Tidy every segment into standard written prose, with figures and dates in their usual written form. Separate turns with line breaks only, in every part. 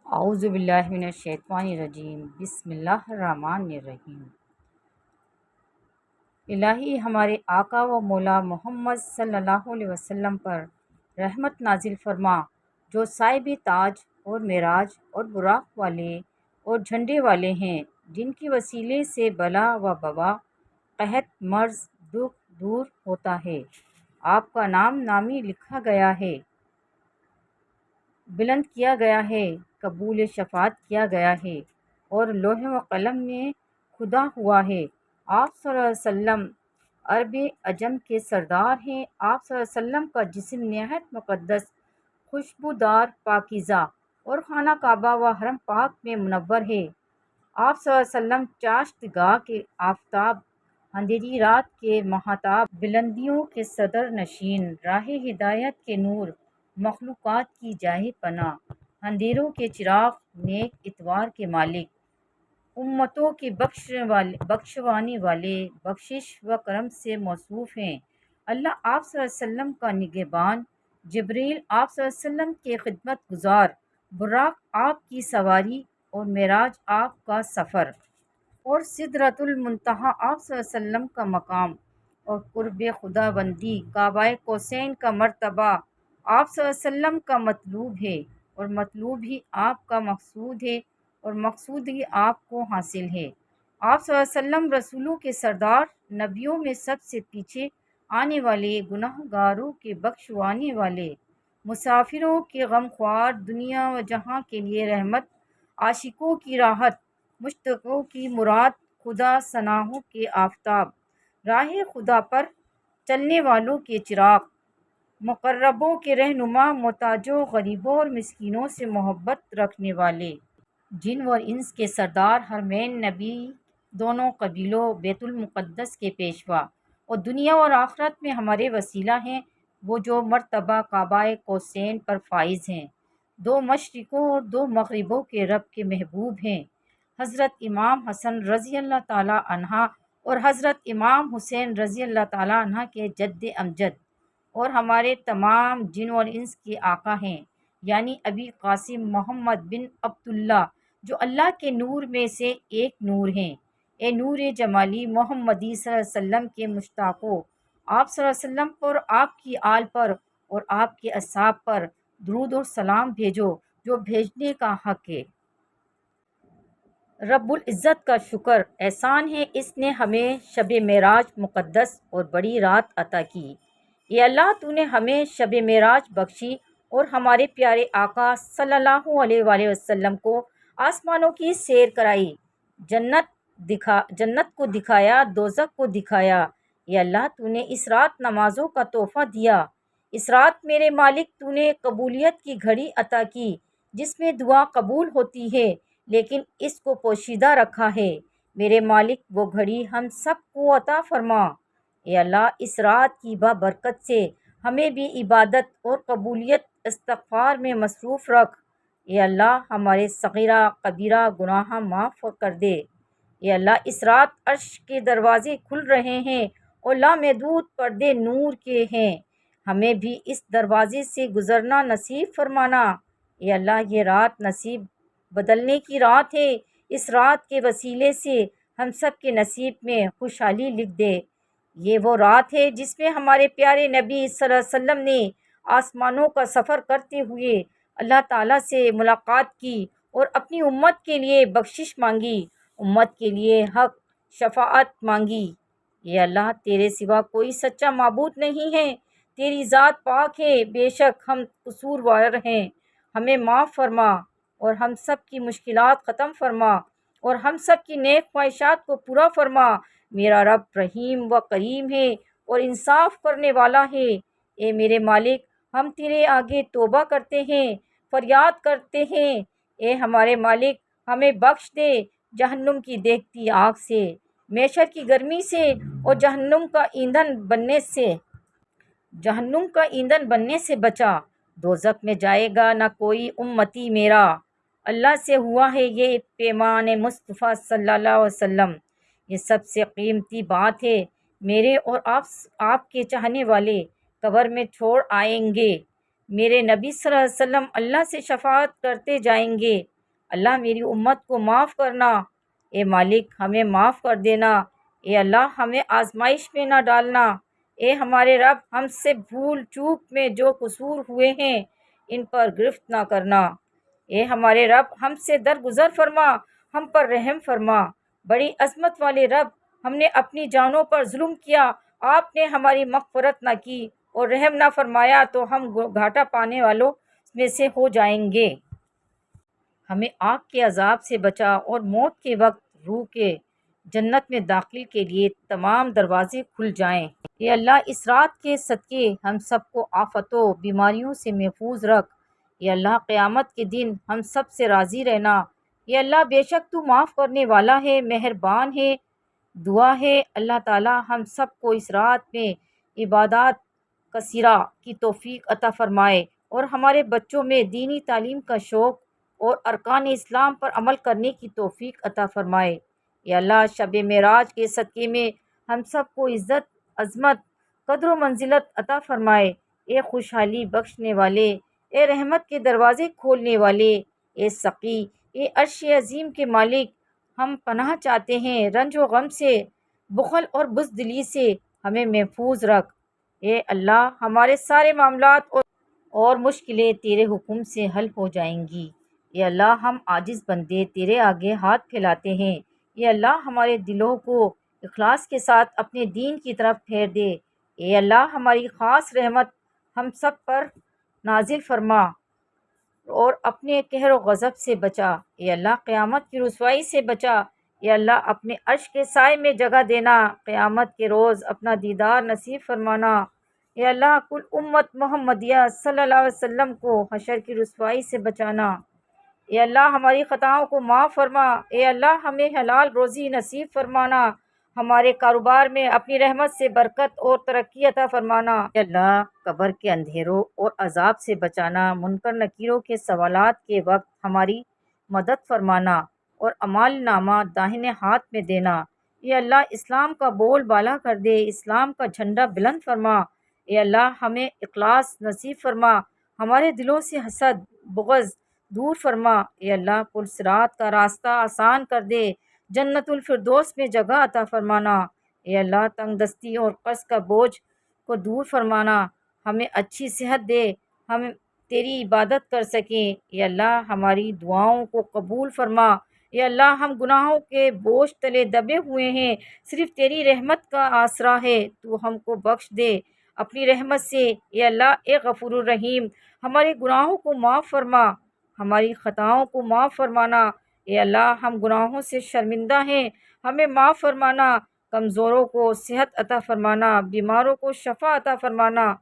اعوذ باللہ من الشیطان الرجیم، بسم اللہ الرحمن الرحیم۔ الہی ہمارے آقا و مولا محمد صلی اللہ علیہ وسلم پر رحمت نازل فرما، جو صاحب تاج اور معراج اور براق والے اور جھنڈے والے ہیں، جن کی وسیلے سے بلا و وبا، قحط، مرض، دکھ دور ہوتا ہے۔ آپ کا نام نامی لکھا گیا ہے، بلند کیا گیا ہے، قبول شفاعت کیا گیا ہے اور لوح و قلم میں خدا ہوا ہے۔ آپ صلی اللہ علیہ وسلم عرب عجم کے سردار ہیں۔ آپ صلی اللہ علیہ وسلم کا جسم نہایت مقدس، خوشبودار، پاکیزہ اور خانہ کعبہ و حرم پاک میں منور ہے۔ آپ صلی اللہ علیہ وسلم چاشت گاہ کے آفتاب، اندھیری رات کے ماہتاب، بلندیوں کے صدر نشین، راہ ہدایت کے نور، مخلوقات کی جائے پناہ، اندھیروں کے چراغ، نیک اتوار کے مالک، امتوں کے بخشوانے والے، بخشش و کرم سے موصوف ہیں۔ اللہ آپ صلی اللہ علیہ وسلم کا نگہبان، جبریل آپ صلی اللہ علیہ وسلم کے خدمت گزار، براق آپ کی سواری اور معراج آپ کا سفر، اور سدرۃ المنتہا آپ صلی اللہ علیہ وسلم کا مقام اور قرب خدا بندی، کعبہ قوسین کا مرتبہ آپ صلی اللہ علیہ وسلم کا مطلوب ہے، اور مطلوب ہی آپ کا مقصود ہے، اور مقصود ہی آپ کو حاصل ہے۔ آپ صلی اللہ علیہ وسلم رسولوں کے سردار، نبیوں میں سب سے پیچھے آنے والے، گناہ گاروں کے بخشوانے والے، مسافروں کے غمخوار، دنیا و جہاں کے لیے رحمت، عاشقوں کی راحت، مشتاقوں کی مراد، خدا ثناؤں کے آفتاب، راہ خدا پر چلنے والوں کے چراغ، مقربوں کے رہنما، محتاجوں، غریبوں اور مسکینوں سے محبت رکھنے والے، جن اور انس کے سردار، حرمین نبی دونوں قبیلوں، بیت المقدس کے پیشوا، اور دنیا اور آخرت میں ہمارے وسیلہ ہیں، وہ جو مرتبہ کعبہ قوسین پر فائز ہیں، دو مشرقوں اور دو مغربوں کے رب کے محبوب ہیں، حضرت امام حسن رضی اللہ تعالیٰ عنہ اور حضرت امام حسین رضی اللہ تعالیٰ عنہ کے جد امجد، اور ہمارے تمام جن اور انس کے آقا ہیں، یعنی ابی قاسم محمد بن عبداللہ، جو اللہ کے نور میں سے ایک نور ہیں۔ اے نور جمالی محمدی صلی اللہ علیہ وسلم کے مشتاقوں، آپ صلی اللہ علیہ وسلم پر، آپ کی آل پر اور آپ کے اصحاب پر درود اور سلام بھیجو، جو بھیجنے کا حق ہے۔ رب العزت کا شکر احسان ہے، اس نے ہمیں شب معراج مقدس اور بڑی رات عطا کی۔ اے اللہ، تو نے ہمیں شب معراج بخشی اور ہمارے پیارے آقا صلی اللہ علیہ وآلہ وسلم کو آسمانوں کی سیر کرائی، جنت کو دکھایا، دوزخ کو دکھایا۔ اے اللہ، تو نے اس رات نمازوں کا تحفہ دیا۔ اس رات میرے مالک تو نے قبولیت کی گھڑی عطا کی، جس میں دعا قبول ہوتی ہے، لیکن اس کو پوشیدہ رکھا ہے۔ میرے مالک وہ گھڑی ہم سب کو عطا فرما۔ اے اللہ، اس رات کی بابرکت سے ہمیں بھی عبادت اور قبولیت استغفار میں مصروف رکھ۔ اے اللہ، ہمارے صغیرہ کبیرہ گناہ معاف کر دے۔ اے اللہ، اس رات عرش کے دروازے کھل رہے ہیں اور لامحدود پردے نور کے ہیں، ہمیں بھی اس دروازے سے گزرنا نصیب فرمانا۔ اے اللہ، یہ رات نصیب بدلنے کی رات ہے، اس رات کے وسیلے سے ہم سب کے نصیب میں خوشحالی لکھ دے۔ یہ وہ رات ہے جس میں ہمارے پیارے نبی صلی اللہ علیہ وسلم نے آسمانوں کا سفر کرتے ہوئے اللہ تعالیٰ سے ملاقات کی اور اپنی امت کے لیے بخشش مانگی، امت کے لیے حق شفاعت مانگی۔ اے اللہ، تیرے سوا کوئی سچا معبود نہیں ہے، تیری ذات پاک ہے، بے شک ہم قصوروار ہیں، ہمیں معاف فرما اور ہم سب کی مشکلات ختم فرما اور ہم سب کی نیک خواہشات کو پورا فرما۔ میرا رب رحیم و کریم ہے اور انصاف کرنے والا ہے۔ اے میرے مالک، ہم تیرے آگے توبہ کرتے ہیں، فریاد کرتے ہیں، اے ہمارے مالک، ہمیں بخش دے جہنم کی دیکھتی آگ سے، محشر کی گرمی سے اور جہنم کا ایندھن بننے سے بچا۔ دوزخ میں جائے گا نہ کوئی امتی میرا، اللہ سے ہوا ہے یہ پیمان مصطفیٰ صلی اللہ علیہ وسلم۔ یہ سب سے قیمتی بات ہے، میرے اور آپ کے چاہنے والے قبر میں چھوڑ آئیں گے، میرے نبی صلی اللہ علیہ وسلم اللہ سے شفاعت کرتے جائیں گے، اللہ میری امت کو معاف کرنا، اے مالک ہمیں معاف کر دینا، اے اللہ ہمیں آزمائش میں نہ ڈالنا، اے ہمارے رب ہم سے بھول چوک میں جو قصور ہوئے ہیں ان پر گرفت نہ کرنا، اے ہمارے رب ہم سے درگزر فرما، ہم پر رحم فرما، بڑی عظمت والے رب ہم نے اپنی جانوں پر ظلم کیا، آپ نے ہماری مغفرت نہ کی اور رحم نہ فرمایا تو ہم گھاٹا پانے والوں میں سے ہو جائیں گے۔ ہمیں آگ کے عذاب سے بچا اور موت کے وقت روح کے جنت میں داخل کے لیے تمام دروازے کھل جائیں۔ اے اللہ اس رات کے صدقے ہم سب کو آفتوں بیماریوں سے محفوظ رکھ۔ اے اللہ قیامت کے دن ہم سب سے راضی رہنا۔ اے اللہ بے شک تو معاف کرنے والا ہے، مہربان ہے۔ دعا ہے اللہ تعالی ہم سب کو اس رات میں عبادات کثیرہ کی توفیق عطا فرمائے اور ہمارے بچوں میں دینی تعلیم کا شوق اور ارکان اسلام پر عمل کرنے کی توفیق عطا فرمائے۔ یا اللہ شب معراج کے صدقے میں ہم سب کو عزت، عظمت، قدر و منزلت عطا فرمائے۔ اے خوشحالی بخشنے والے، اے رحمت کے دروازے کھولنے والے، اے سقی، اے عرش عظیم کے مالک، ہم پناہ چاہتے ہیں رنج و غم سے، بخل اور بزدلی سے ہمیں محفوظ رکھ۔ اے اللہ ہمارے سارے معاملات اور مشکلیں تیرے حکم سے حل ہو جائیں گی۔ اے اللہ ہم عاجز بندے تیرے آگے ہاتھ پھیلاتے ہیں۔ اے اللہ ہمارے دلوں کو اخلاص کے ساتھ اپنے دین کی طرف پھیر دے۔ اے اللہ ہماری خاص رحمت ہم سب پر نازل فرما اور اپنے قہر و غضب سے بچا۔ اے اللہ قیامت کی رسوائی سے بچا۔ اے اللہ اپنے عرش کے سائے میں جگہ دینا، قیامت کے روز اپنا دیدار نصیب فرمانا۔ اے اللہ کل امت محمدیہ صلی اللہ علیہ وسلم کو حشر کی رسوائی سے بچانا۔ اے اللہ ہماری خطاؤں کو معاف فرما۔ اے اللہ ہمیں حلال روزی نصیب فرمانا، ہمارے کاروبار میں اپنی رحمت سے برکت اور ترقی عطا فرمانا۔ اے اللہ قبر کے اندھیروں اور عذاب سے بچانا، منکر نکیروں کے سوالات کے وقت ہماری مدد فرمانا اور اعمال نامہ داہنے ہاتھ میں دینا۔ اے اللہ اسلام کا بول بالا کر دے، اسلام کا جھنڈا بلند فرما۔ اے اللہ ہمیں اخلاص نصیب فرما، ہمارے دلوں سے حسد، بغض دور فرما۔ اے اللہ پل صراط کا راستہ آسان کر دے، جنت الفردوس میں جگہ عطا فرمانا۔ اے اللہ تنگ دستی اور قرض کا بوجھ کو دور فرمانا، ہمیں اچھی صحت دے، ہم تیری عبادت کر سکیں۔ اے اللہ ہماری دعاؤں کو قبول فرما۔ اے اللہ ہم گناہوں کے بوجھ تلے دبے ہوئے ہیں، صرف تیری رحمت کا آسرا ہے، تو ہم کو بخش دے اپنی رحمت سے۔ اے اللہ اے غفور الرحیم ہمارے گناہوں کو معاف فرما، ہماری خطاؤں کو معاف فرمانا۔ اے اللہ ہم گناہوں سے شرمندہ ہیں، ہمیں معاف فرمانا، کمزوروں کو صحت عطا فرمانا، بیماروں کو شفا عطا فرمانا۔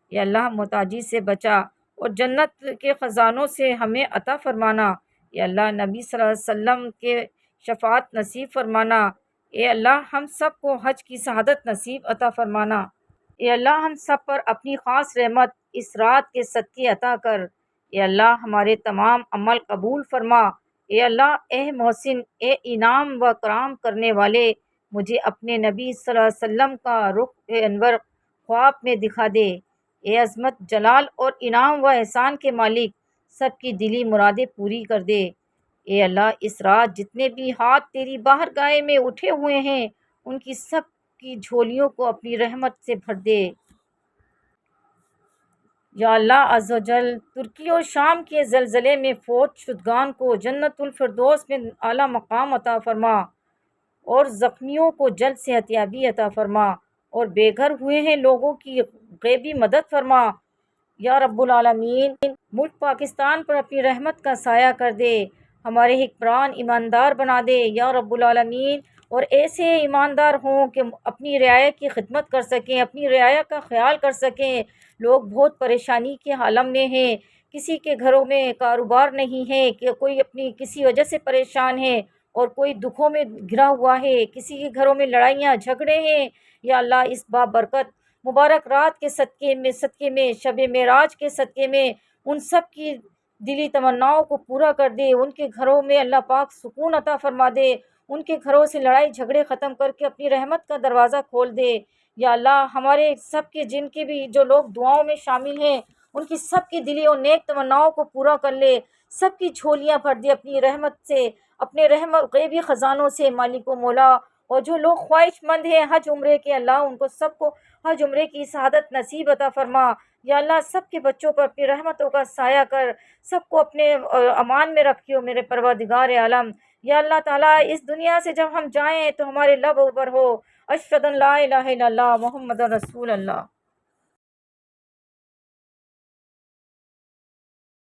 اے اللہ محتاجی سے بچا اور جنت کے خزانوں سے ہمیں عطا فرمانا۔ اے اللہ نبی صلی اللہ علیہ وسلم کے شفاعت نصیب فرمانا۔ اے اللہ ہم سب کو حج کی سعادت نصیب عطا فرمانا۔ اے اللہ ہم سب پر اپنی خاص رحمت اس رات کے صدقے عطا کر۔ اے اللہ ہمارے تمام عمل قبول فرما۔ اے اللہ اے محسن، اے انعام و کرام کرنے والے، مجھے اپنے نبی صلی اللہ علیہ وسلم کا رخ انور خواب میں دکھا دے۔ اے عظمت جلال اور انعام و احسان کے مالک، سب کی دلی مرادیں پوری کر دے۔ اے اللہ اس رات جتنے بھی ہاتھ تیری باہرگاہ میں اٹھے ہوئے ہیں ان کی سب کی جھولیوں کو اپنی رحمت سے بھر دے۔ یا اللہ عز و جل ترکی اور شام کے زلزلے میں فوت شدگان کو جنت الفردوس میں اعلیٰ مقام عطا فرما اور زخمیوں کو جلد صحتیابی عطا فرما اور بے گھر ہوئے ہیں لوگوں کی غیبی مدد فرما۔ یا رب العالمین ملک پاکستان پر اپنی رحمت کا سایہ کر دے، ہمارے حکمران ایماندار بنا دے یا رب العالمین، اور ایسے ایماندار ہوں کہ اپنی رعایا کی خدمت کر سکیں، اپنی رعایا کا خیال کر سکیں۔ لوگ بہت پریشانی کے عالم میں ہیں، کسی کے گھروں میں کاروبار نہیں ہے، کہ کوئی اپنی کسی وجہ سے پریشان ہے اور کوئی دکھوں میں گھرا ہوا ہے، کسی کے گھروں میں لڑائیاں جھگڑے ہیں۔ یا اللہ اس بابرکت مبارک رات کے صدقے میں شب معراج کے صدقے میں ان سب کی دلی تمناؤں کو پورا کر دے، ان کے گھروں میں اللہ پاک سکون عطا فرما دے، ان کے گھروں سے لڑائی جھگڑے ختم کر کے اپنی رحمت کا دروازہ کھول دے۔ یا اللہ ہمارے سب کے جن کے بھی جو لوگ دعاؤں میں شامل ہیں ان کی سب کی دلی اور نیک تمناؤں کو پورا کر لے، سب کی جھولیاں بھر دی اپنی رحمت سے، اپنے غیبی خزانوں سے مالک و مولا۔ اور جو لوگ خواہش مند ہیں حج عمرے کے، اللہ ان کو سب کو حج عمرے کی سعادت نصیب عطا فرما۔ یا اللہ سب کے بچوں پر اپنی رحمتوں کا سایہ کر، سب کو اپنے امان میں رکھیو میرے پروردگار عالم۔ یا اللہ تعالیٰ اس دنیا سے جب ہم جائیں تو ہمارے لب اوپر ہو اشہد ان لا الہ الا اللہ محمد رسول اللہ۔